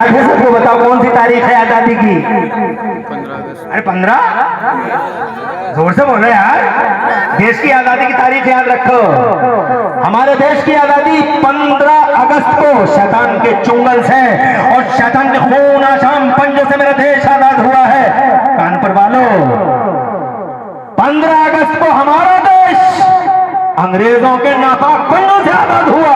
सबको बताओ कौन सी तारीख है आजादी की? 15 अगस्त। अरे 15, जोर से बोलो यार। देश की आजादी की तारीख याद रखो। हमारे देश की आजादी 15 अगस्त को शैतान के चुंगल से और शैतान के खून आशाम पंजों से मेरा देश आजाद हुआ है। कानपुर वालों, 15 अगस्त को हमारा देश अंग्रेजों के नापाक पंजों से आजाद हुआ,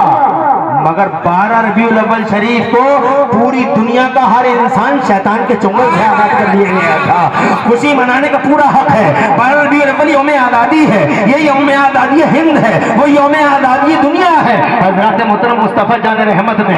मगर 12 रबीउल अव्वल शरीफ को पूरी दुनिया का हर इंसान शैतान के चुंगल से आजाद कर दिया गया था। खुशी मनाने का पूरा हक है। 12 रबीउल अव्वल यौम आजादी है। ये यौम आजादी हिंद है, वो यौम आजादी दुनिया है। हज़रत मोहतरम मुस्तफा जान रहमत ने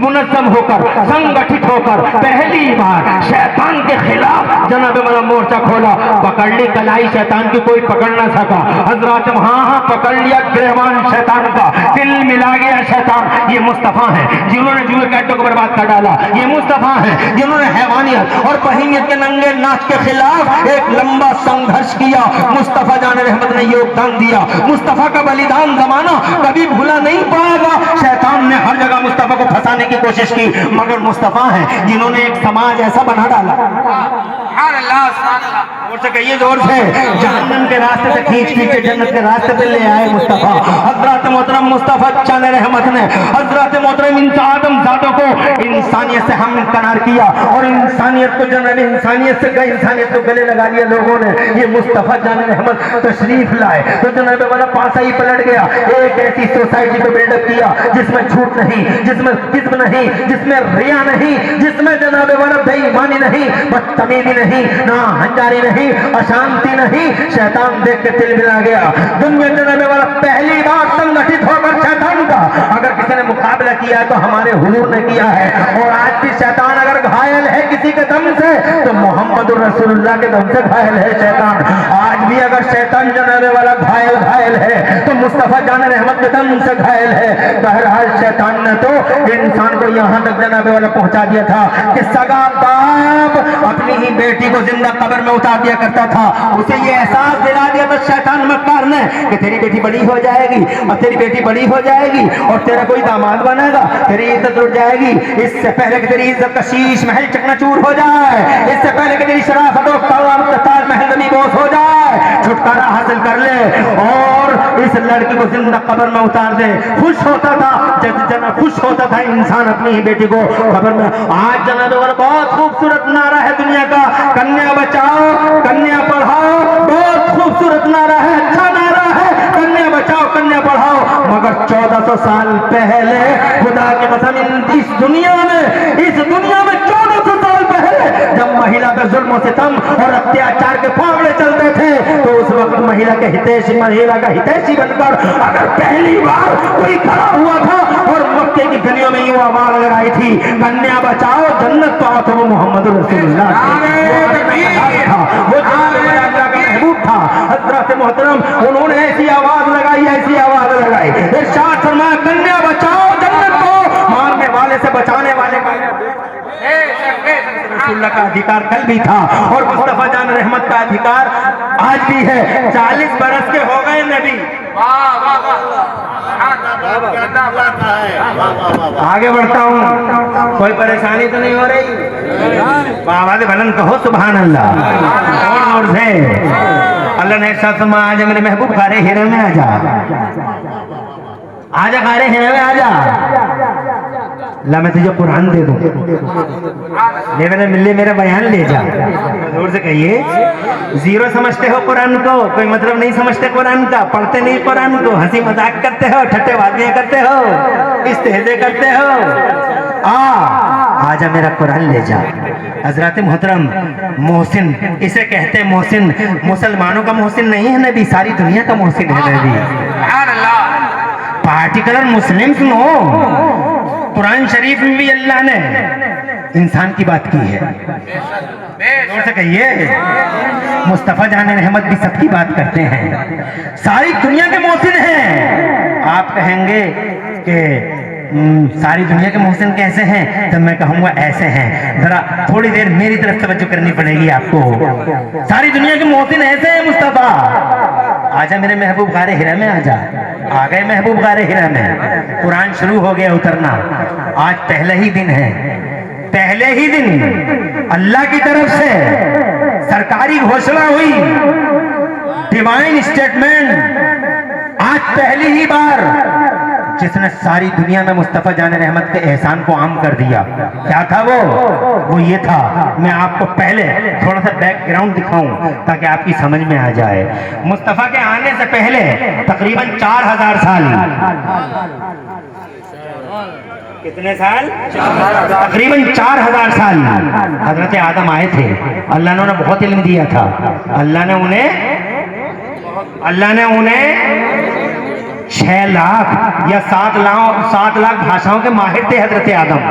मुनज़्ज़म होकर, संगठित होकर पहली बार शैतान के खिलाफ जनाब वाला मोर्चा खोला। पकड़ ली कलाई शैतान की, कोई पकड़ ना सका। हजरत हाँ पकड़ लिया गिरबान शैतान का, दिल मिला गया शैतान। ये मुस्तफा है जिन्होंने जुए कैटों को बर्बाद कर डाला। ये मुस्तफा है जिन्होंने हैवानियत और बहीमियत के नंगे नाच के खिलाफ एक लंबा संघर्ष किया। मुस्तफा जान रहमत ने योगदान दिया। मुस्तफा का बलिदान जमाना कभी भूला नहीं पाएगा। शैतान ने हर जगह मुस्तफा को फंसाने की कोशिश की, मगर मुस्तफा है जिन्होंने एक समाज ऐसा बना डाला। जोर से कहिए, जोर से। जहन्नम के रास्ते से खींच के जन्नत के रास्ते पे ले आए मुस्तफा। हजरत मोहतरम मुस्तफा जान रहमत ने हजरत मोहतरम आदम जादों को इंसानियत से हम कनार किया और इंसानियत को जनाब इंसानियत से इंसानियत को गले लगा लिया लोगों ने। ये मुस्तफा जान रहमत तशरीफ लाए तो जनाब वाला पासा ही पलट गया। एक ऐसी सोसाइटी को बिल्डअप किया जिसमें झूठ नहीं, जिसमें किस्म नहीं, जिसमें रिया नहीं, जिसमें जनाब वाला बेईमानी नहीं, बदतमीजी नहीं, ना हंजारी नहीं, अशांति नहीं। शैतान देख के दिल मिला गया। दुनिया जनाब वाला पहली बार संगठित होकर शैतान का अगर किसी ने मुकाबला किया है तो हमारे हुजूर ने किया है। और आज भी शैतान अगर घायल है किसी के दम से तो मोहम्मद रसूलुल्लाह के दम से घायल है शैतान। आज भी अगर शैतान जनाबे वाला घायल है तो मुस्तफा जान रहमत के दम से घायल है। बहरहाल शैतान ने तो इंसान को यहाँ तक जनाबे वाला पहुंचा दिया था कि सगा बाप अपनी ही बेटी को जिंदा कब्र में उतार दिया करता था। उसे ये एहसास दिला दिया था शैतान मक्कार ने कि तेरी बेटी बड़ी हो जाएगी और तेरी बेटी बड़ी हो जाएगी और तेरा कोई दामाद बनेगा, तेरी इज्जत उठ जाएगी। इससे पहले कि तेरी इज्जत का शीश महल चकनाचूर हो जाए, इससे पहले कि तेरी शराफत और ताज महल जमी बोस हो जाए, छुटकारा हासिल कर ले और इस लड़की को जिंदा कब्र में उतार दे। खुश होता था खुश होता था इंसान अपनी ही बेटी को कब्र में। आज जनाब बहुत खूबसूरत नारा है दुनिया का, कन्या बचाओ कन्या पढ़ाओ। बहुत खूबसूरत नारा है, अच्छा नारा है, कन्या बचाओ कन्या पढ़ाओ। मगर 1400 साल पहले खुदा के कसम इस दुनिया में 1400 साल पहले जब महिला पे जुल्म सितम और अत्याचार के फावड़े चलते थे तो उस वक्त महिला का हितैषी बनकर अगर पहली बार कोई खड़ा हुआ था और मक्के की गलियों में यूं आवाज लगाई थी कन्या बचाओ जन्नत पाओ, तो वो मोहम्मद रसूलुल्लाह था, वो महबूब था। हजरत मोहतरम उन्होंने ऐसी आवाज लगाई इरशाद फरमाया कन्या बचाओ जन्नत पाओ। मारने वाले से बचाने वाले का रसूलुल्लाह का अधिकार कल भी था और मुस्तफा जान रहमत का अधिकार आज भी है। 40 बरस के हो गए नबी। आगे बढ़ता हूँ, कोई परेशानी तो नहीं हो रही? आवाज़ बुलंद कहो सुभान अल्लाह। और से अल्लाह ने इरशाद फरमाया आजा मेरे महबूब खारे हिरे में आजा, आजा खारे हिरे में आजा। ला मैं तुझे कुरान दे दूं, ले मेरा बयान ले जा। जोर से कहिए, जीरो समझते हो कुरान को, कोई मतलब नहीं समझते कुरान का, पढ़ते नहीं कुरान को, हंसी मजाक करते हो, ठट्टेबाजियां करते हो, इस्तेहज़े करते हो। आजा मेरा कुरान ले जा। हजरत मोहतरम मोहसिन, इसे कहते हैं मोहसिन। मुसलमानों का मोहसिन नहीं है नबी, सारी दुनिया का मोहसिन है नबी। पार्टिकुलर मुस्लिम हो, कुरान शरीफ में भी अल्लाह ने इंसान की बात की है। जोर से कहिए, मुस्तफा जान रहमत भी सबकी बात करते हैं, सारी दुनिया के मोहसिन हैं। आप कहेंगे कि सारी दुनिया के मोहसिन कैसे हैं, तो मैं कहूंगा ऐसे हैं। जरा थोड़ी देर मेरी तरफ तवज्जो करनी पड़ेगी आपको। सारी दुनिया के मोहसिन ऐसे हैं मुस्तफा। आजा मेरे महबूब गारे हिरा में आजा। आ गए महबूब गारे हिरा में, कुरान शुरू हो गया उतरना। आज पहला ही दिन है, पहले ही दिन अल्लाह की तरफ से सरकारी घोषणा हुई, डिवाइन स्टेटमेंट। आज पहली ही बार जिसने सारी दुनिया में मुस्तफा जान रहमत के एहसान को आम कर दिया। क्या था वो ये था, मैं आपको पहले थोड़ा सा बैकग्राउंड दिखाऊं ताकि आपकी समझ में आ जाए। मुस्तफा के आने से पहले तकरीबन 4000 साल, कितने साल? तकरीबन 4000 साल हजरत आदम आए थे। अल्लाह ने उन्हें बहुत इल्म दिया था। अल्लाह ने उन्हें 6 लाख या 7 लाख भाषाओं के माहिर थे हजरत आदम।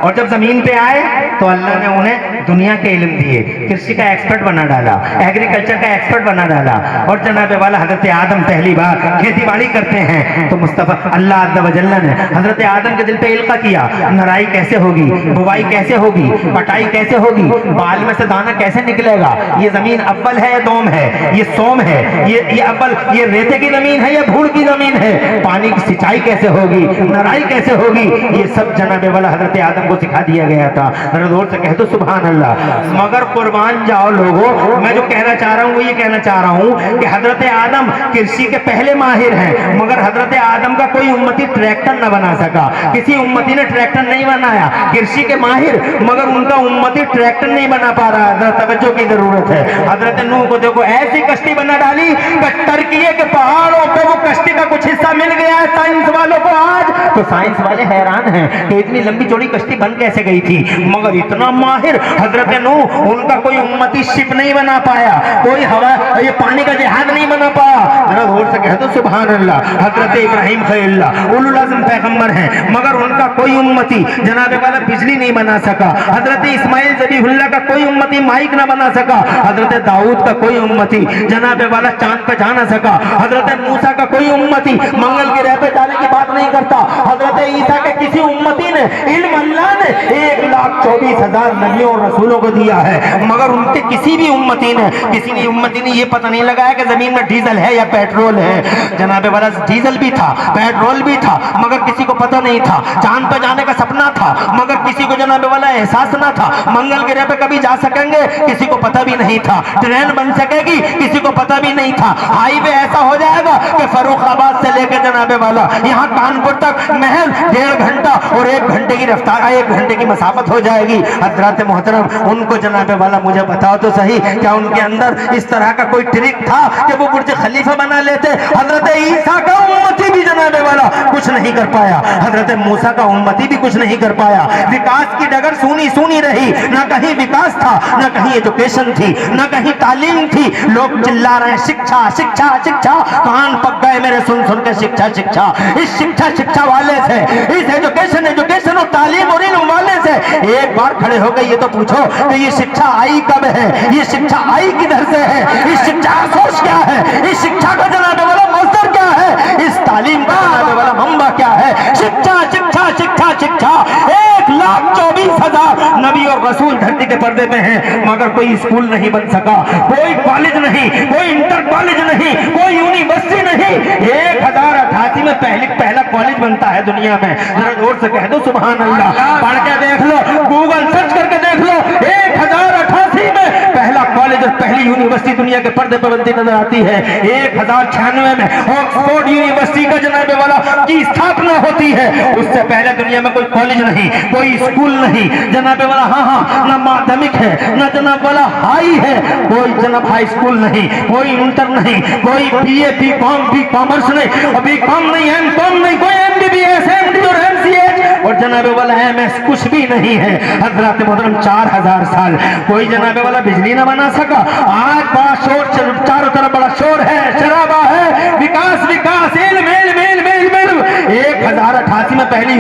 और जब जमीन पे आए तो अल्लाह ने उन्हें दुनिया के इल्म दिए, कृषि का एक्सपर्ट बना डाला, एग्रीकल्चर का एक्सपर्ट बना डाला। और जनाब वाला हजरत आदम पहली बार खेती बाड़ी करते हैं तो मुस्तफा अल्लाह अज़्ज़ व जल्ल ने हजरत आदम के दिल पे इल्का किया, नराई कैसे होगी, बुवाई कैसे होगी, कटाई कैसे होगी, बाल में से दाना कैसे निकलेगा, ये जमीन अव्वल है या दोम है, ये सोम है, ये अव्वल, ये रेते की जमीन है या भूड़ की जमीन है, पानी की सिंचाई कैसे होगी, नराई कैसे होगी, ये सब जनाबे वाला हजरत आदम को सिखा दिया गया था। जोर से कह दो सुभान अल्लाह। मगर कुर्बान जाओ लोगों, मैं जो कहना चाह रहा हूँ वो ये कहना चाह रहा हूँ कि हजरत आदम कृषि के पहले माहिर हैं, मगर हजरत आदम का कोई उम्मती ट्रैक्टर न बना सका, किसी उम्मती ने ट्रैक्टर नहीं बनाया। कृषि के माहिर मगर उनका उम्मती ट्रैक्टर नहीं बना पा रहा है। तवज्जो की जरूरत है। हजरत नूह को देखो, ऐसी कश्ती बना डाली कि टर्किये के पहाड़ों पे वो कश्ती का कुछ हिस्सा मिल गया है साइंस वालों को। आज तो साइंस वाले हैरान हैं कि इतनी लंबी चौड़ी कश्ती बन कैसे गई थी। मगर इतना माहिर हजरत नूह, उनका कोई उम्मती शिप नहीं बना पाया, कोई हवा ये पानी का जहाज नहीं बना पाया। जरा जोर से कह दो सुभान अल्लाह। हजरत इब्राहिम खलीलुल्लाह उलुल अज़्म पैगंबर हैं, मगर उनका कोई उम्मती जनाबे वाला बिजली नहीं बना सका। हजरत इस्माइल ज़बीहुल्लाह का कोई उम्मती माइक ना बना सका। हजरत दाऊद का कोई उम्मती जनाबे वाला चांद पे जा ना सका। हजरत मूसा का कोई उम्मती मंगल ग्रह पे जाने की बात नहीं करता। हजरत ईसा के किसी उम्मती ने इल्म अल्लाह ने 1,24,000 नबियों और रसूलों को दिया है, मगर उनके किसी भी उम्मती ने ये पता नहीं लगाया कि जमीन में डीजल है या पेट्रोल है। जनाबे वाला डीजल भी था, पेट्रोल भी था, मगर किसी को पता नहीं था। चांद पे जाने का सपना था, मगर किसी को जनाबे वाला एहसास ना था। मंगल ग्रह पे कभी जा सकेंगे किसी को पता भी नहीं था। ट्रेन बन सकेगी किसी को पता भी नहीं था। हाईवे ऐसा हो जाएगा कि फर्रुखाबाद से लेकर जनाबे वाला यहाँ कानपुर तक महज 1.5 घंटा और 1 घंटे की रफ्तार, 1 घंटे की मसाफत हो जाएगी। हजरत मोहतरम, उनको जनाबे वाला मुझे बताओ तो सही, क्या उनके अंदर इस तरह का कोई ट्रिक था कि वो बुर्ज खलीफा बना लेते? हजरत ईसा का उम्मती भी जनाबे वाला कुछ नहीं कर पाया, हजरत मूसा का उम्मती भी कुछ नहीं कर पाया। विकास की डगर सूनी सूनी रही, ना कहीं विकास था, ना कहीं एजुकेशन थी, ना कहीं तालीम थी। लोग चिल्ला रहे हैं शिक्षा शिक्षा शिक्षा, कान पक गए मेरे सुन सुन के शिक्षा शिक्षा। इस शिक्षा वाले से, इस एजुकेशन और तालीम और इल्म वाले से एक बार खड़े हो गए ये तो पूछो कि ये शिक्षा आई कब है, ये शिक्षा आई किधर से है, इस शिक्षा का सोच क्या है, इस शिक्षा का जनाबे वाला मस्दर क्या है, इस तालीम का जनाबे वाला मंबा क्या है। शिक्षा शिक्षा शिक्षा शिक्षा 1,24,000 नबी और रसूल धरती के पर्दे पे हैं, मगर कोई स्कूल नहीं बन सका, कोई कॉलेज नहीं, कोई इंटर कॉलेज नहीं, कोई यूनिवर्सिटी नहीं। 1088 में पहला कॉलेज बनता है दुनिया में। जरा जोर से कह दो सुभान अल्लाह। पढ़ के देख लो, गूगल सर्च करके देख लो, 1088 में पहला कॉलेज और पहली यूनिवर्सिटी दुनिया के पर्दे पर बनती नजर आती है। 1096 में ऑक्सफोर्ड यूनिवर्सिटी का जनाबे वाला की स्थापना होती है। उससे पहले दुनिया में कोई कॉलेज नहीं, कोई स्कूल नहीं जनाबे वाला। हाँ, ना माध्यमिक है, ना जनाब वाला हाई है, कोई जनाब हाई स्कूल नहीं, कोई इंटर नहीं, कोई बीए बीकॉम बी कॉमर्स नहीं, बीकॉम नहीं, एमकॉम नहीं, कोई एमबीबीएस एमडी और एमसीएच और जनाबे वाला एमएस कुछ भी नहीं है। हजरत मोहतरम 4000 साल कोई जनाबे वाला बिजली ना बना सका। आज बड़ा शोर, चारों तरफ बड़ा शोर है, शराबा है, विकास विकास, इल्म इल्म इल्म इल्म इल्म। 1088 में पहली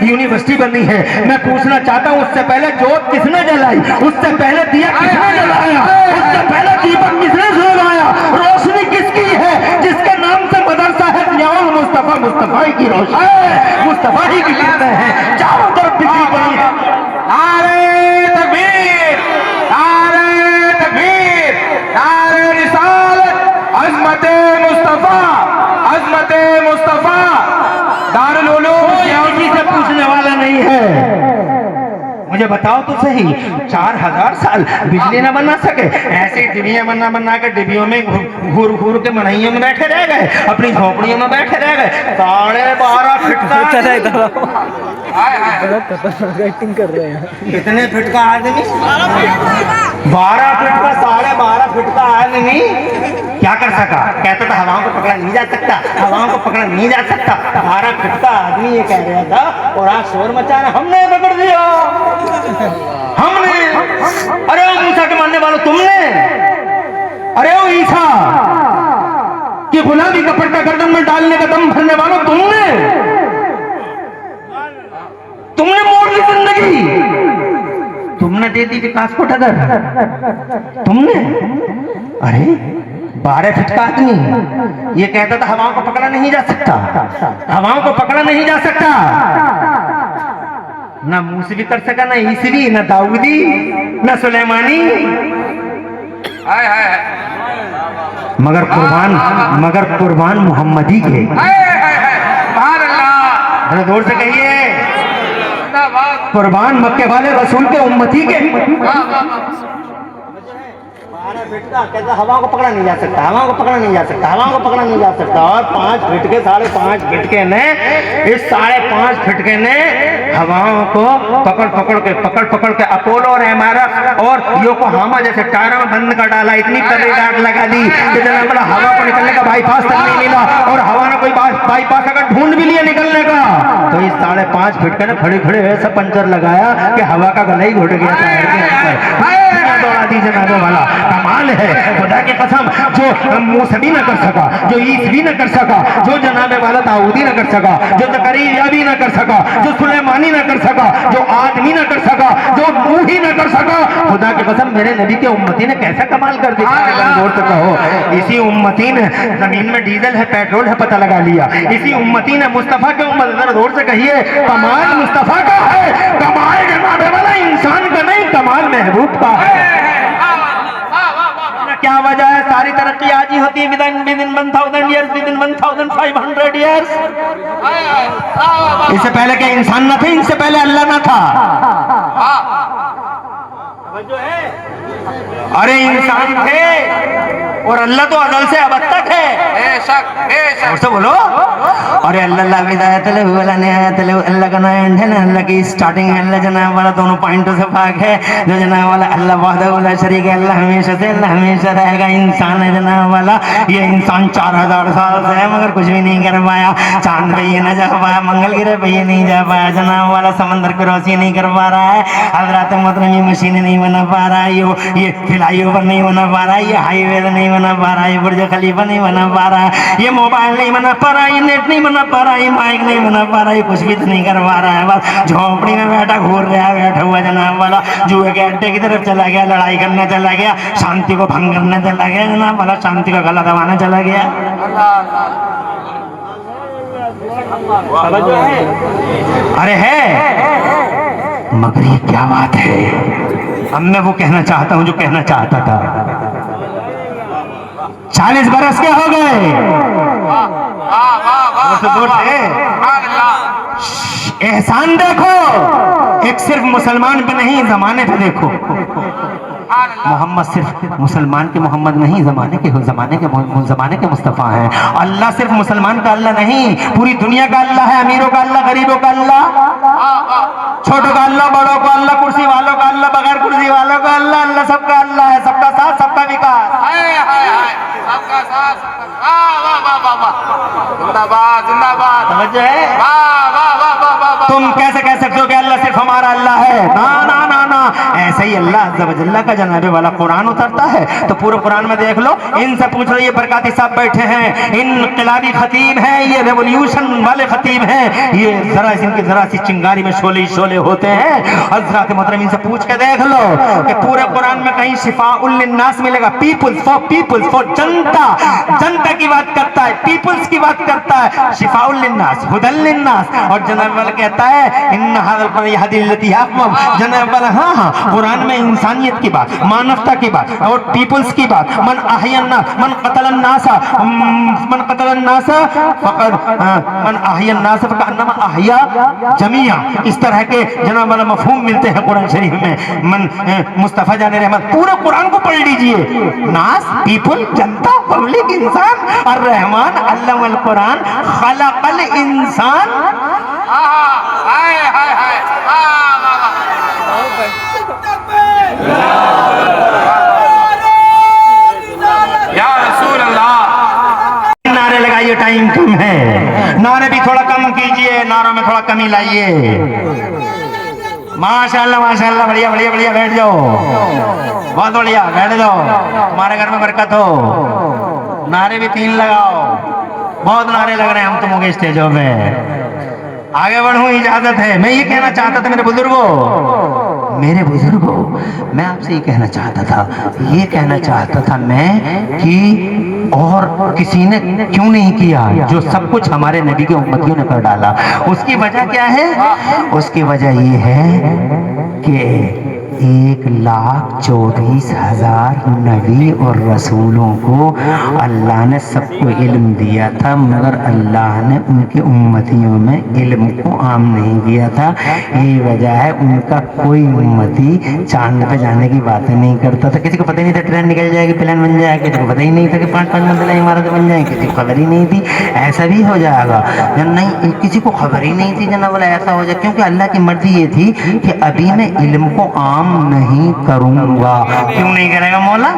यूनिवर्सिटी बनी है। मैं पूछना चाहता हूँ उससे पहले जोत किसने जलाई, उससे पहले दिया किसने जलाया, उससे पहले दीपक किसने जलाया, रोशनी किसकी है, जिसके नाम से मदरसा है मुस्तफा, मुस्तफा ही की रोशनी है, मुस्तफा ही की किरणें हैं, चारों तरफ बिजली बनी है। नारे तकबीर, नारे तकबीर, नारे रिसालत, अज़मते मुस्तफा, अज़मते मुस्तफा। दारुल उलूम किसी से पूछने वाला नहीं है, मुझे बताओ तो सही, 4000 साल बिजली न बना सके, ऐसी डिबिया बना के डिबियों में घूर घूर के मनइयों में बैठे रह गए, अपनी झोपड़ियों में बैठे रह गए। 12.5 फीट का एक्टिंग कर रहे हैं। कितने फीट का आदमी? 12 फीट का, 12.5 फीट का आदमी क्या कर सका? कहता था हवाओं को पकड़ा नहीं जा सकता, हवाओं को पकड़ा नहीं जा सकता। 12 फीट का आदमी ये कह रहा था और आज शोर मचाना हमने पकड़ दिया, हमने। अरे ओ मूसा के मानने वालों तुमने, अरे ओ ईसा कि गुलामी का पट्टा गर्दन में डालने का दम भरने वालों तुमने मोड़ ली जिंदगी, तुमने दे दी विकास को ठगर, तुमने। अरे 12 फीट का आदमी ये कहता था हवाओं को पकड़ा नहीं जा सकता, हवाओं को पकड़ा नहीं जा सकता। ना मूसवी कर सका, ना ईसवी, ना दाऊदी, ना सुलेमानी, मगर कुर्बान मोहम्मदी के। अरे जोर से कहिए, कुर्बान मक्के वाले रसूल के उम्मती के। 12 फीट का कहता हवाओं को पकड़ा नहीं जा सकता, हवाओं को पकड़ा नहीं जा सकता, हवाओं को पकड़ा नहीं जा सकता। और 5 फीट के, 5.5 फीट के ने, इस 5.5 फीट के ने हवाओं को पकड़ के अपोलो और एमआरएफ और योकोहामा जैसे टायरों में बंद कर डाला। इतनी तगड़ी डांट लगा दी कि जनाब हवा को निकलने का बाईपास तक नहीं मिला, और हवा ने कोई बाईपास अगर ढूंढ भी लिया निकलने का तो इस 5.5 फीट के ने खड़े ऐसा पंचर लगाया कि हवा का गला ही घुट गया टायर के अंदर। दौड़ा दी जनाबों वाला। कमाल है खुदा की कसम, जो मूसवी न कर सका, जो ईसवी न कर सका, जो जनाबे वाला दाऊदी न कर सका, जो जकरिया भी न कर सका, जो सुलेमानी न कर सका, जो आदमी न कर सका, जो नूही न कर सका, खुदा की कसम मेरे नबी के उम्मती ने कैसा कमाल कर दिया। जोर से कहो, इसी उम्मती ने जमीन में डीजल है, पेट्रोल है, पता लगा लिया। इसी उम्मती ने मुस्तफा के उम्मत, जोर से कहिए, कमाल मुस्तफा का है, कमाल जनाबे वाला इंसान का नहीं, कमाल महबूब का है। क्या वजह है? सारी तरक्की आज ही होती है with in 1000 years, with in 1500 years। इससे पहले क्या इंसान न थे? इससे पहले अल्लाह न था? अरे इंसान थे और अल्लाह तो अज़ल से अब तक है। और से बोलो, अरे अल्लाह विदायत ले वाला निहायत ले, अल्लाह का नाम है ना, अल्लाह की स्टार्टिंग है, अल्लाह जनाब वाला दोनों पॉइंटों से भाग है, जो जनाब वाला अल्लाह वहदहु ला शरीक है, अल्लाह हमेशा से, अल्लाह हमेशा रहेगा। इंसान है जनाब वाला, ये इंसान 4000 साल से है मगर कुछ भी नहीं कर पाया। चांद पे ये न जा पाया, मंगल ग्रह पे ये नहीं जा पाया जनाब वाला, समंदर को रोसी नहीं कर पा रहा है, हजरत मोहतरम ये मशीन नहीं बना पा रहा है, ये फ्लाईओवर नहीं बना पा रहा है, ये हाईवे नहीं बना पा रहा है, ये बुर्ज खलीफा नहीं बना पा रहा है, ये मोबाइल नहीं बना पा रहा है, ये नेट नहीं बना पा रहा है, ये माइक नहीं बना पा रहा है, ये कुछ भी तो नहीं कर पा रहा है। बस झोपड़ी में बैठा घूर रहा है, बैठा हुआ जनाब वाला, जुए के अड्डे की तरफ चला गया, लड़ाई करने चला गया, शांति को भंग करने चला गया जनाब वाला, शांति का गला दबाना चला गया। अरे है, मगर ये क्या बात है? अब मैं वो कहना चाहता हूं जो कहना चाहता था। 40 बरस के हो गए, एहसान देखो, एक सिर्फ मुसलमान पे नहीं जमाने पे देखो। मोहम्मद सिर्फ मुसलमान के मोहम्मद नहीं, जमाने के मुस्तफ़ा हैं। अल्लाह सिर्फ मुसलमान का अल्लाह नहीं, पूरी दुनिया का अल्लाह है। अमीरों का अल्लाह, गरीबों का अल्लाह, छोटों का अल्लाह, बड़ों का अल्लाह, कुर्सी वालों का अल्लाह, बगैर कुर्सी वालों का अल्लाह, अल्लाह सबका अल्लाह है। सबका साथ, सबका विकास, सबका साथ, जिंदाबाद जिंदाबाद। समझ है? तुम कैसे कह सकते हो कि अल्लाह सिर्फ हमारा अल्लाह है? ना ना ना ना, ऐसे ही अल्लाह अज़्ज़ व जल्ला का जनाबे वाला कुरान उतरता है तो पूरे कुरान में देख लो। इनसे पूछ लो, ये बरकाती साहब बैठे हैं, इनकलाबी खतीब हैं, ये रेवोल्यूशन वाले खतीब हैं, ये जरा इनकी जरा सी चिंगारी में शोले शोले होते हैं। हज़रत मोहतरम इनसे पूछ के देख लो कि पूरे कुरान में कहीं शिफाउल लिन्नास मिलेगा? पीपुल्स, फॉर जनता, जनता की बात करता है, पीपुल्स की बात करता है, शिफाउल लिन्नास, हुदल लिन्नास। और जनाब वाला कहता है इन हादल पर यहदी लती अक़वम, जनाब वाला हाँ कुरान में इंसानियत की बात, मानवता की बात और पीपल्स की बात। मन अहयन्ना मन कतलन्नासा फकद मन अहयन्नासा फकन्नमा अहया जमिया, इस तरह के जनाब वाला मफहूम मिलते हैं कुरान शरीफ में। मन मुस्तफ़ा जान रहमत, पूरे कुरान को पढ़ लीजिए। नास पीपल, जनता, पब्लिक, इंसान। और रहमान अल्लामल कुरान खलकल इंसान। हाय हाय हाय या रसूल अल्लाह। नारे लगाइए, टाइम कम है, नारे भी थोड़ा कम कीजिए, नारों में थोड़ा कमी लाइए। माशाल्लाह माशाल्लाह, बढ़िया बढ़िया बढ़िया, बैठ जाओ, बहुत बढ़िया, बैठ जाओ, हमारे घर में बरकत हो। नारे भी 3 लगाओ, बहुत नारे लग रहे हैं हम तुमों के स्टेजों में। आगे बढ़ूं, इजाजत है। मैं ये कहना चाहता था मेरे बुजुर्गों, मैं आपसे ये कहना चाहता था मैं कि और किसी ने क्यों नहीं किया जो सब कुछ हमारे नबी के उम्मतियों ने कर डाला। उसकी वजह क्या है? उसकी वजह ये है कि 1,24,000 नबी और रसूलों को अल्लाह ने सबको इल्म दिया था, मगर अल्लाह ने उनकी उम्मतियों में इल्म को आम नहीं किया था। यही वजह है उनका कोई उम्मती चांद पे जाने की बातें नहीं करता था। किसी को पता ही नहीं था ट्रेन निकल जाएगी, प्लेन बन जाएगा, किसी को पता ही नहीं था कि 5-5 मंजिला इमारत बन जाएगी, किसी को खबर ही नहीं थी ऐसा भी हो जाएगा। नहीं, किसी को खबर ही नहीं थी जनाब वाला ऐसा हो जाए, क्योंकि अल्लाह की मर्जी ये थी कि अभी मैं इल्म को आम नहीं करूंगा। क्यों नहीं करेगा मौला?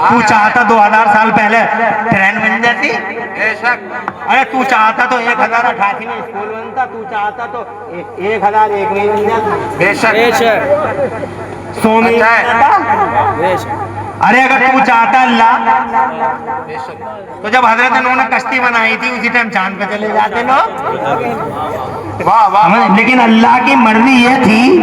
तू चाहता 2000 साल पहले ट्रेन बन जाती? बेशक। अरे तू चाहता तो 1088 में स्कूल बनता, तू चाहता तो 1001 में बन जाता, बेशक 100 में अच्छा है। बनता। अरे अगर तू चाहता अल्लाह, तो जब हजरत नूह ने कश्ती बनाई थी उसी टाइम चांद पे चले जाते लोग। वाह वाह। लेकिन अल्लाह की मर्जी ये थी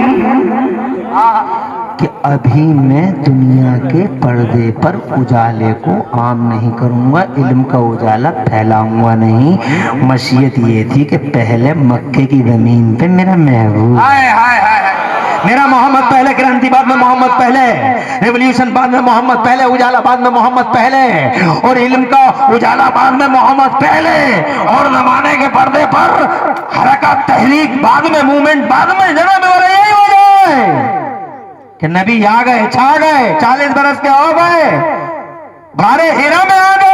कि अभी मैं दुनिया के पर्दे पर उजाले को आम नहीं करूंगा, इल्म का उजाला फैलाऊंगा नहीं। मशीयत ये थी कि पहले मक्के की जमीन पे मेरा महबूब, हाय हाय हाय मेरा मोहम्मद पहले, क्रांति बाद में मोहम्मद पहले, रेवोल्यूशन बाद में मोहम्मद पहले, उजाला बाद में मोहम्मद पहले, और इल्म का उजाला बाद में मोहम्मद पहले, और जमाने के पर्दे पर हरकत तहरीक बाद में, मूवमेंट बाद में। जनाब वाला यही हो जाए कि नबी आ गए, छा गए, 40 बरस के हो गए, बारे हीरा में आ गए,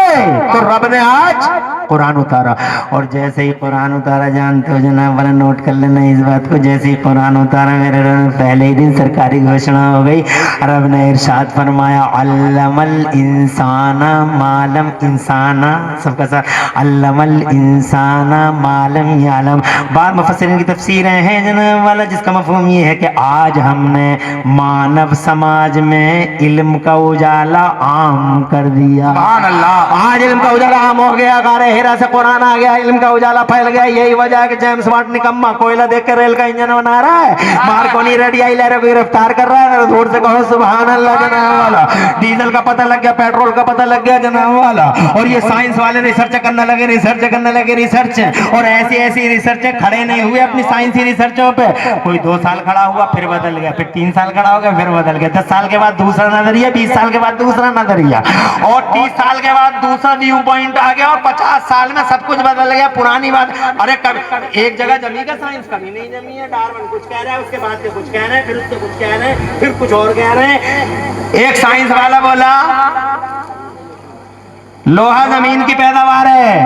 तो रब ने आज कुरान उतारा। और जैसे ही कुरान उतारा, जानते हो जनाब वाला, नोट कर लेना इस बात को, जैसे ही कुरान उतारा मेरे पहले ही दिन सरकारी घोषणा हो गई। रब ने इरशाद फरमाया, अल्लमल इंसाना मालम इंसाना, सबका साथ, अल्लमल इंसाना मालम यालम। बाद मुफस्सिरीन की तफसीरें हैं जनाब वाला, जिसका मफहूम ये है कि आज हमने मानव समाज में इल्म का उजाला आम कर दिया। सुभान अल्लाह। आज इल्म का उजाला आम हो गया, गारे हीरा से कुरान आ गया, इल्म का उजाला फैल गया। यही वजह है कि जेम्स बॉन्ड निकम्मा कोयला देख कर रेल का इंजन बना रहा है, मार्कोनी रेड आई लहरों को गिरफ्तार कर रहा है। दूर से कहो सुभान अल्लाह जनाब वाला। डीजल का पता लग गया, पेट्रोल का पता लग गया जनाब वाला। और ये साइंस वाले रिसर्च करने लगे, रिसर्च, और ऐसी रिसर्च खड़े नहीं हुए अपनी साइंसी रिसर्चों पे। कोई 2 साल खड़ा हुआ, फिर बदल गया, फिर 3 साल खड़ा हो गया, फिर बदल गया, 10 साल के बाद दूसरा नजरिया, 20 साल के बाद दूसरा नजरिया, और 30 साल के बाद दूसरा व्यू पॉइंट आ गया, और 50 साल में सब कुछ बदल गया। पुरानी बात, अरे कभी एक जगह जमी का साइंस कभी नहीं जमी है। डार्विन कुछ कह रहा है, उसके बाद से कुछ कह रहे हैं, फिर उससे कुछ कह रहे हैं, फिर कुछ और कह रहे हैं। एक साइंस वाला बोला लोहा जमीन की पैदावार है,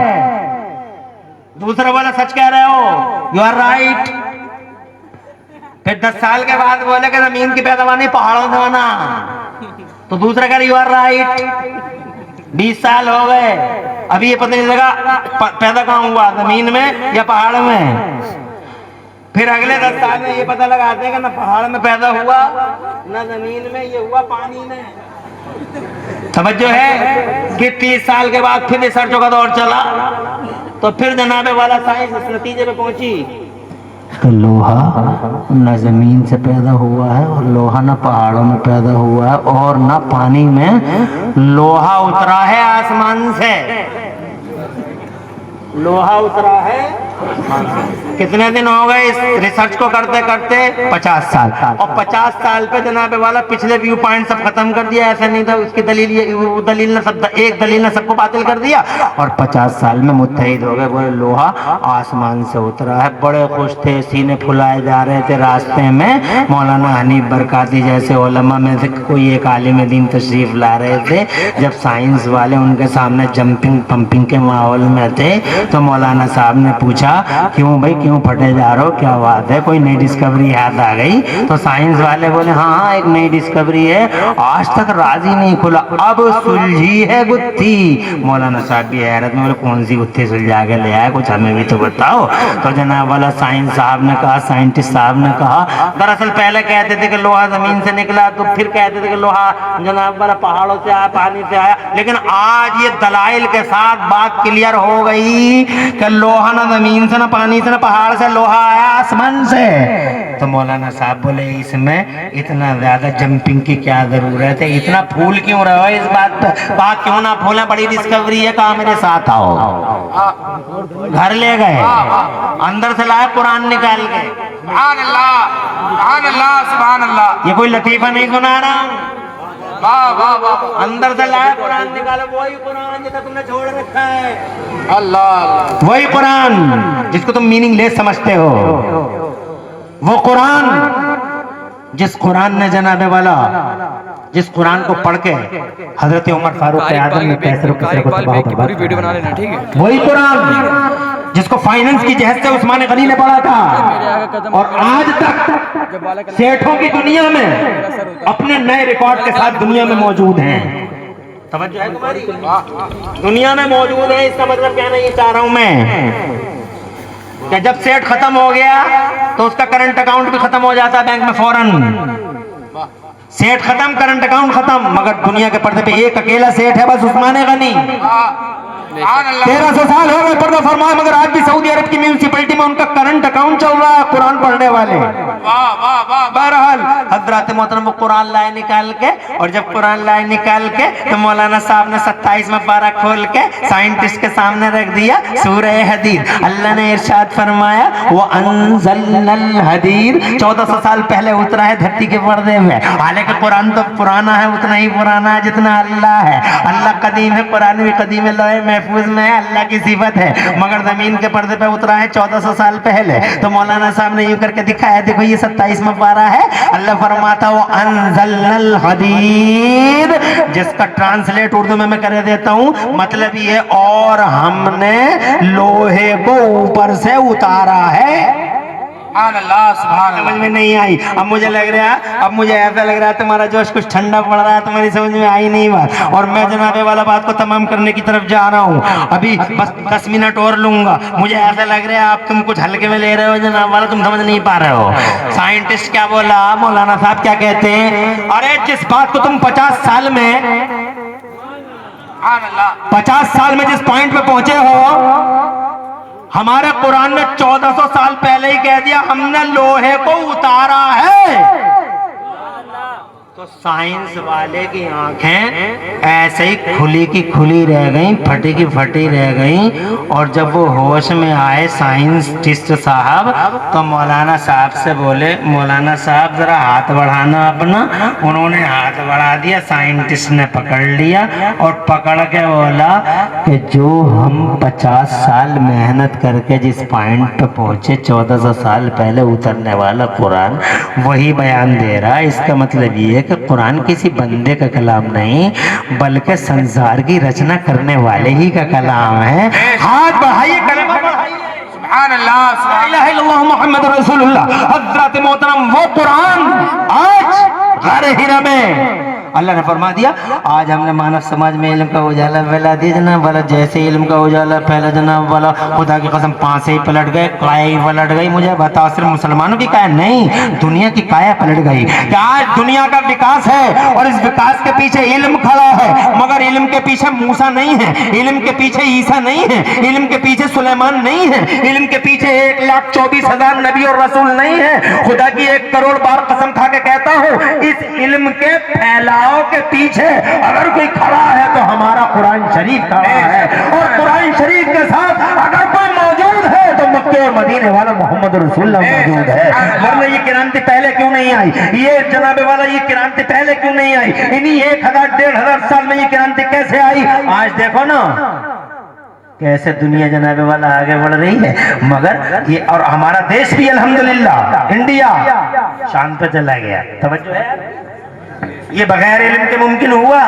दूसरा बोला सच कह रहे हो, यू आर राइट। फिर 10 साल के बाद बोले कि जमीन की पैदावार नहीं, पहाड़ों से बना, तो दूसरा कह रहा यू आर राइट। 20 साल हो गए, अभी ये पता नहीं लगा पैदा कहाँ हुआ, जमीन में या पहाड़ में। फिर अगले 10 साल में ये पता लगाते हैं कि ना पहाड़ में पैदा हुआ, ना जमीन में, ये हुआ पानी में। समझो है कि 30 साल के बाद फिर रिसर्चों का दौर चला, तो फिर जनाबे वाला साइंस इस नतीजे पे पहुंची तो लोहा न जमीन से पैदा हुआ है, और लोहा न पहाड़ों में पैदा हुआ है, और न पानी में। लोहा उतरा है आसमान से, लोहा उतरा है कितने दिन हो गए इस रिसर्च को करते करते? 50 साल। और 50 साल पे जनाब वाला पिछले व्यू पॉइंट सब खत्म कर दिया। ऐसा नहीं था, उसकी दलील ये वो दलील ने सब एक दलील ने सबको बातिल कर दिया। और 50 साल में मुत्तहिद हो गए। बोले लोहा आसमान से उतरा है। बड़े खुश थे, सीने फुलाए जा रहे थे। रास्ते में मौलाना हनीफ बरकाती जैसे उलमा में से कोई एक आलिम दीन तशरीफ ला रहे थे। जब साइंस वाले उनके सामने जंपिंग पंपिंग के माहौल में थे तो मौलाना साहब ने पूछा, क्यों भाई क्यों फटे जा रहे हो, क्या बात है, कोई नई डिस्कवरी याद आ गई? तो साइंस वाले बोले हाँ एक नई डिस्कवरी है, आज तक राज ही नहीं खुला, अब सुलझी है गुत्थी। मौलाना साहब भी हैरत में बोले कौन सी गुत्थी सुलझा के ले आए, कुछ हमें भी तो बताओ। तो जनाब वाला साइंस साहब ने कहा, साइंटिस्ट साहब ने कहा, दरअसल पहले कहते थे कि लोहा जमीन से निकला, तो फिर कहते थे कि लोहा जनाब वाला पहाड़ों से आया, पानी से आया, लेकिन आज ये दलाइल के साथ बात क्लियर हो गई कि लोहा ना जमीन से, ना पानी से, ना पहाड़ से, लोहा आया आसमान से। तो मौलाना साहब बोले इसमें इतना ज्यादा जंपिंग की क्या जरूरत है, इतना फूल क्यों रहे हो इस बात पे? बात क्यों ना फूले, बड़ी डिस्कवरी है, कहा मेरे साथ आओ। घर ले गए, अंदर से लाए कुरान निकाल के। सुभान अल्लाह, सुभान अल्लाह, सुभान अल्लाह। ये कोई लतीफा नहीं सुना रहा हूँ। वाह वाह वाह। अंदर से लाए कुरान निकाले, वही कुरान जिसे तुमने छोड़ रखा है, अल्लाह, वही कुरान जिसको तुम मीनिंगलेस समझते हो, वो कुरान जिस कुरान ने जनाबे वाला जिस कुरान को पढ़ के हजरत उमर फारूक आजम ने कैसर को तबाह पूरी वीडियो बना लेना, ठीक है? वही कुरान जिसको फाइनेंस की जहज से उस्मान गनी ने पढ़ा था, और आज तक सेठों की दुनिया में अपने नए रिकॉर्ड के साथ दुनिया में मौजूद हैं। तवज्जो है तुम्हारी? दुनिया में मौजूद है। इसका मतलब कहना ये चाह रहा हूं मैं कि जब सेठ खत्म हो गया तो उसका करंट अकाउंट भी खत्म हो जाता है बैंक में फौरन। सेठ खत्म, करंट अकाउंट खत्म, मगर दुनिया के पर्दे पे एक अकेला सेठ है, बस उस्मान गनी। 1300 साल हो गए पर्दा फरमाए, मगर आज भी सऊदी अरब की म्यूनिसिपैलिटी में उनका करंट अकाउंट चल रहा है, कुरान पढ़ने वाले। बहरहाल हजरत मोहतरम वो कुरान लाए निकाल के, और जब कुरान लाए निकाल के तो मौलाना साहब ने 27 में पारा खोल के साइंटिस्ट के सामने रख दिया। सूरह हदीद, अल्लाह ने इरशाद फरमाया, वो अनज़लनल हदीद 1400 साल पहले उतरा है धरती के पर्दे में। हालांकि कुरान तो पुराना है, उतना ही पुराना है जितना अल्लाह है। अल्लाह कदीम है, कुरान भी कदीम है, लौह महफूज में है, अल्लाह की सिफत है, मगर जमीन के पर्दे पे उतरा है 1400 साल पहले। तो मौलाना साहब ने यूं करके दिखाया, देखो ये 27 में पारा है। अल्लाह फरमाता वो अनज़लनल हदीद, जिसका ट्रांसलेट उर्दू में मैं कर देता हूँ, मतलब ये और हमने लोहे को ऊपर से उतारा है। सुभान अल्लाह, सुभान समझ अल्लाह। में नहीं आई। अब मुझे लग रहा है, अब मुझे ऐसा लग रहा है तुम्हारा जोश कुछ ठंडा पड़ रहा है, तुम्हारी समझ में आई नहीं बात। और मैं जनाबे वाला बात को तमाम करने की तरफ जा रहा हूँ। अभी बस 10 मिनट और लूंगा। मुझे ऐसा लग रहा है आप तुम कुछ हल्के में ले रहे हो जनाब वाला, तुम समझ नहीं पा रहे हो। साइंटिस्ट क्या बोला, मौलाना साहब क्या कहते हैं, अरे जिस बात को तुम 50 साल में 50 साल में जिस पॉइंट पे पहुंचे हो, हमारे कुरान ने 1400 साल पहले ही कह दिया, हमने लोहे को उतारा है। तो साइंस वाले की आंखें ऐसे ही खुली की खुली रह गई, फटी की फटी रह गई। और जब वो होश में आए साइंटिस्ट साहब, तो मौलाना साहब से बोले, मौलाना साहब जरा हाथ बढ़ाना अपना। उन्होंने हाथ बढ़ा दिया, साइंटिस्ट ने पकड़ लिया और पकड़ के बोला कि जो हम 50 साल मेहनत करके जिस पॉइंट पे पहुंचे 1400 साल पहले उतरने वाला कुरान वही बयान दे रहा है। इसका मतलब ये है कि कुरान किसी बंदे का कलाम नहीं, बल्कि संसार की रचना करने वाले ही का कलाम है। हाथ बढ़ाइए, कलमा बढ़ाइए। सुभान अल्लाह, सुभान ला इलाहा इल्लल्लाह मुहम्मद रसूलुल्लाह। हज़रत मोहतरम वो कुरान आज गारे हिरा में अल्लाह ने फरमा दिया, आज हमने मानव समाज में इल्म का उजाला फैला दिया जनाब वाला। जैसे इल्म का उजाला फैला जनाब वाला, खुदा की कसम पांसे ही पलट गए, काया ही पलट गई। मुझे बताओ सिर्फ मुसलमानों की काया नहीं, दुनिया की काया पलट गई। क्या आज दुनिया का विकास है और इस विकास के पीछे इल्म खड़ा है, मगर इल्म के पीछे मूसा नहीं है, इल्म के पीछे ईसा नहीं है, इल्म के पीछे सुलेमान नहीं है, इल्म के पीछे 1,24,000 नबी और रसूल नहीं है। खुदा की 1 करोड़ बार कसम खा के कहता हूँ, इस इल्म के फैलाव के पीछे अगर कोई खड़ा है तो हमारा कुरान शरीफ खड़ा है, और कुरान शरीफ के साथ अगर कोई मौजूद है तो मक्के और मदीने वाला मोहम्मद रसूलुल्लाह मौजूद है। वरना ये क्रांति पहले क्यों नहीं आई? ये जनाबे वाला ये क्रांति पहले क्यों नहीं आई? इन्हीं 1000 1500 साल में ये क्रांति कैसे आई? आज देखो ना कैसे दुनिया जनाबे वाला आगे बढ़ रही है। मगर ये और हमारा देश भी अल्हम्दुलिल्लाह इंडिया शान पे चला गया। तवज्जो है, ये बगैर इल्म के मुमकिन हुआ,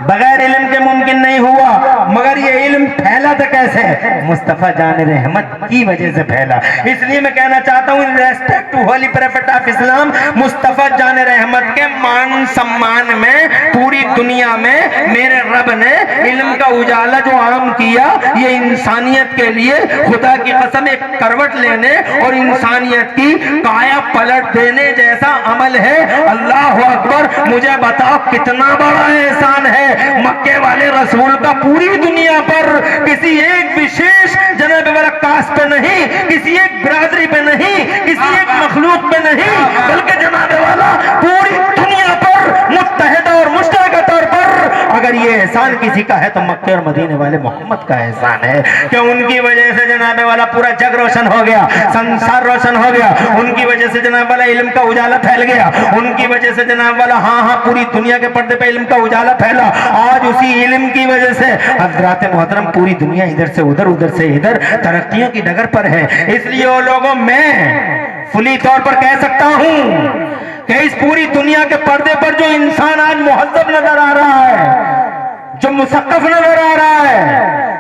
बगैर इल्म के मुमकिन नहीं हुआ। मगर ये इल्म फैला तो कैसे? मुस्तफा जान रहमत की वजह से फैला। इसलिए मैं कहना चाहता हूँ, respect to holy prophet of Islam, Mustafa जान रहमत के मान सम्मान में पूरी दुनिया में मेरे रब ने इल्म का उजाला जो आम किया, ये इंसानियत के लिए खुदा की कसम एक करवट लेने और इंसानियत की काया पलट देने जैसा अमल है। अल्लाह अकबर। मुझे बताओ कितना बड़ा एहसान है मक्के वाले रसूल का पूरी दुनिया पर, किसी एक विशेष जनाब वाला कास्ट पे नहीं, किसी एक बिरादरी पे नहीं, किसी एक मखलूक पे नहीं, बल्कि जनाब वाला पूरी दुनिया पर मुत्तहिदा और मुश्तरका तौर पर अगर ये एहसान किसी का है तो मक्के और मदीने वाले मोहम्मद का एहसान है कि उनकी वजह से जनाबे वाला पूरा जग रोशन हो गया, संसार रोशन हो गया। उनकी वजह से जनाब वाला इल्म का उजाला फैल गया। उनकी वजह से जनाब वाला हाँ पूरी दुनिया के पर्दे पे इल्म का उजाला फैला। आज उसी इल्म की वजह से हज़रात मोहतरम पूरी दुनिया इधर से उधर, उधर से इधर तरक्कियों की डगर पर है। इसलिए वो लोगों मैं फुली तौर पर कह सकता हूँ कि इस पूरी दुनिया के पर्दे पर जो इंसान आज मुहज्जब नजर आ रहा है, जो मुसक्कफ नजर आ रहा है,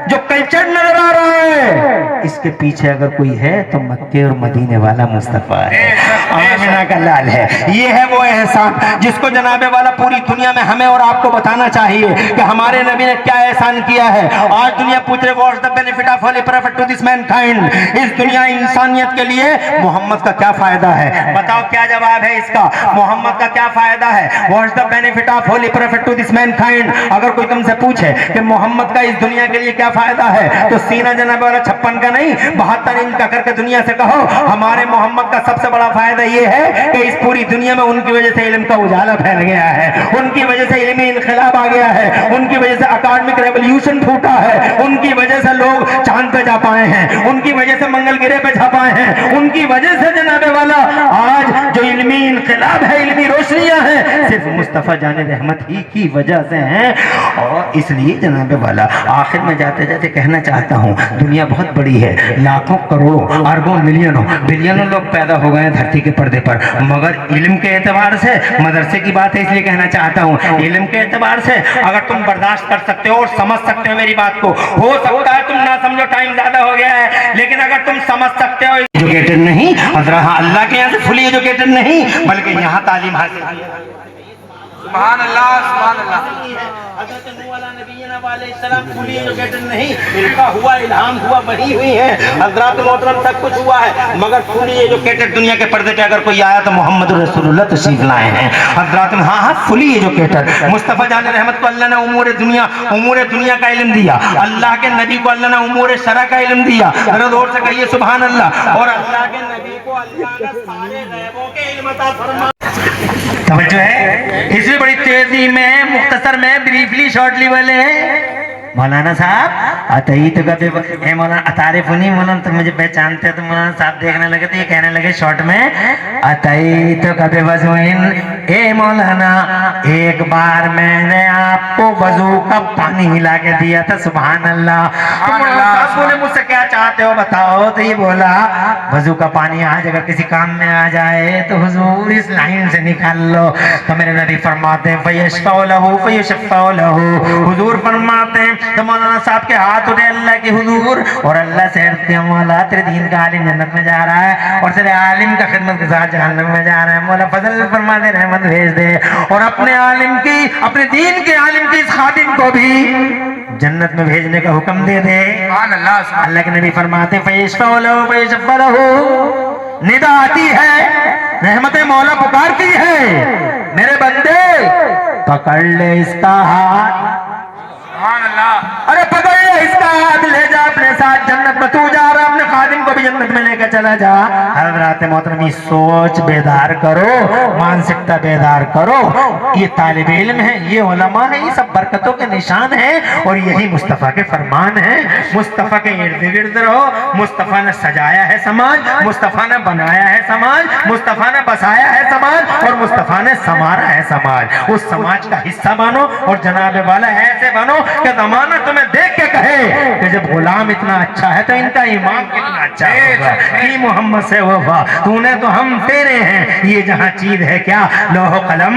जो कल्चर नजर आ रहा है, इसके पीछे अगर कोई है तो मक्के और मदीने वाला मुस्तफा है, आमिना का लाल है। ये है वो एहसान जिसको जनाबे वाला पूरी दुनिया में हमें और आपको बताना चाहिए कि हमारे नबी ने क्या एहसान किया है। आज दुनिया पूछ रहे what's the benefit of holy prophet to this mankind, इस दुनिया इंसानियत के लिए मोहम्मद का क्या फायदा है? बताओ क्या जवाब है इसका? मोहम्मद का क्या फायदा है? What's the benefit of holy prophet to this mankind. अगर कोई तुमसे पूछे कि मोहम्मद का इस दुनिया के लिए क्या फायदा है, तो सीना जनाब वाला 56 का नहीं 72 इंच का करके दुनिया से कहो हमारे मोहम्मद का सबसे बड़ा फायदा ये है कि इस पूरी दुनिया में उनकी वजह से इल्म का उजाला फैल गया है, उनकी वजह से इल्मी इनकलाब आ गया है, उनकी वजह से अकादमिक रेवोल्यूशन फूटा है, उनकी वजह से लोग चांद पे जा पाए हैं, उनकी वजह से मंगल गिरे पे जा पाए हैं, उनकी वजह से जनाबे वाला आज जो इल्मी इनकलाब है, इल्मी रोशनियां हैं, सिर्फ मुस्तफा जाने रहमत ही की वजह से हैं। और इसलिए जनाबे वाला आखिर में जाते जाते कहना चाहता हूँ, दुनिया बहुत बड़ी है, लाखों करोड़ों अरबों मिलियनों बिलियनों लोग पैदा हो गए धरती के पर्दे पर, मगर इल्म के एतबार से मदरसे की बात है इसलिए कहना चाहता हूँ, इल्म के एतबार से अगर तुम बर्दाश्त कर सकते हो और समझ सकते हो मेरी बात को, हो सकता है तुम ना समझो, टाइम ज्यादा हो गया है, लेकिन अगर तुम समझ सकते हो, एजुकेटेड नहीं अल्लाह के यहाँ से फुली एजुकेटेड नहीं बल्कि यहाँ तालीम हासिल सुभान अल्लाह, सुभान अल्लाह। फुली एजुकेटेड नहीं, इनका हुआ इल्हाम हुआ बनी हुई है, हज़रात मोहतरम सब कुछ हुआ है, मगर फुली एजुकेटेड दुनिया के पर्दे पे अगर कोई आया तो मोहम्मद रसूलुल्लाह तशरीफ लाए हैं। हज़रात हाँ फुली एजुकेटेड मुस्तफ़ा जान रहमत को अल्लाह ने उमूर दुनिया का इल्म दिया, अल्लाह के नबी को अल्लाह ने उमूर शरा का इल्म दिया। जरा जोर से कहिए सुभान अल्लाह। और अल्लाह के नबी को अल्लाह ने सारे गैबों के इल्म अता फरमा। समझो है, इसलिए बड़ी तेजी में मुख्तसर में ब्रीफली शॉर्टली वाले मौलाना साहब अतई तो कभी मौलाना तारीफ नहीं, मौलाना तो मुझे पहचानते हैं, तो मौलाना साहब देखने लगे तो ये कहने लगे शॉर्ट में अतई तो कभी वजूइन ए मौलाना एक बार मैंने आपको वजू का पानी मिला के दिया था। सुभान अल्लाह। तो साहब बोले मुझसे क्या चाहते हो बताओ, तो ये बोला वजू का पानी आज अगर किसी काम में आ जाए तो हुजूर इस लाइन से निकाल लो। तो मेरे नबी फरमाते हैं फयशफअ लहू फयशफअ लहू, हुजूर फरमाते हैं तो मौलाना साहब के हाथ उठे अल्लाह के हुजूर और अल्लाह से कहते हैं मौला तेरे दीन का आलिम जन्नत में जा रहा है और तेरे आलिम का खिदमत के साथ जहन्नम में जा रहा है, मौला फजल फरमा दे, रहमत भेज दे और अपने आलिम की, अपने दीन के आलिम की इस खादिम को भी जन्नत में भेजने का हुक्म दे दे। अल्लाह के नबी फरमाते फयशफअ लहू फयशफअ लहू, निदा आती है, रहमत मौला पुकारती है, मेरे बंदे पकड़ ले इसका हाथ, अरे पकड़ ले इसका हाथ, ले जा अपने साथ जन्नत में, तू जा रहा अपने खादिम को भी जन्नत में लेकर चला जा। हजरत मोहतरम सोच बेदार करो, मानसिकता बेदार करो। ये तालिब इल्म है, ये उलमा है, ये सब बरकतों के निशान है और यही मुस्तफ़ा के फरमान है। मुस्तफ़ा के इर्द गिर्द रहो। मुस्तफ़ा ने सजाया है समाज, मुस्तफ़ा ने बनाया है समाज, मुस्तफ़ा ने बसाया है समाज और मुस्तफ़ा ने संवारा है समाज। उस समाज का हिस्सा बनो और जनाब वाला ऐसे बनो कि ज़माना तुम्हें देख के कहे कि जब गुलाम इतना अच्छा है तो इनका इमाम कितना अच्छा होगा। कि मोहम्मद से वफा तूने तो हम तेरे हैं, ये जहां चीज है क्या लौह कलम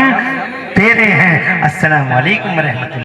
तेरे हैं। अस्सलाम वालेकुम रहमतुल्लाह।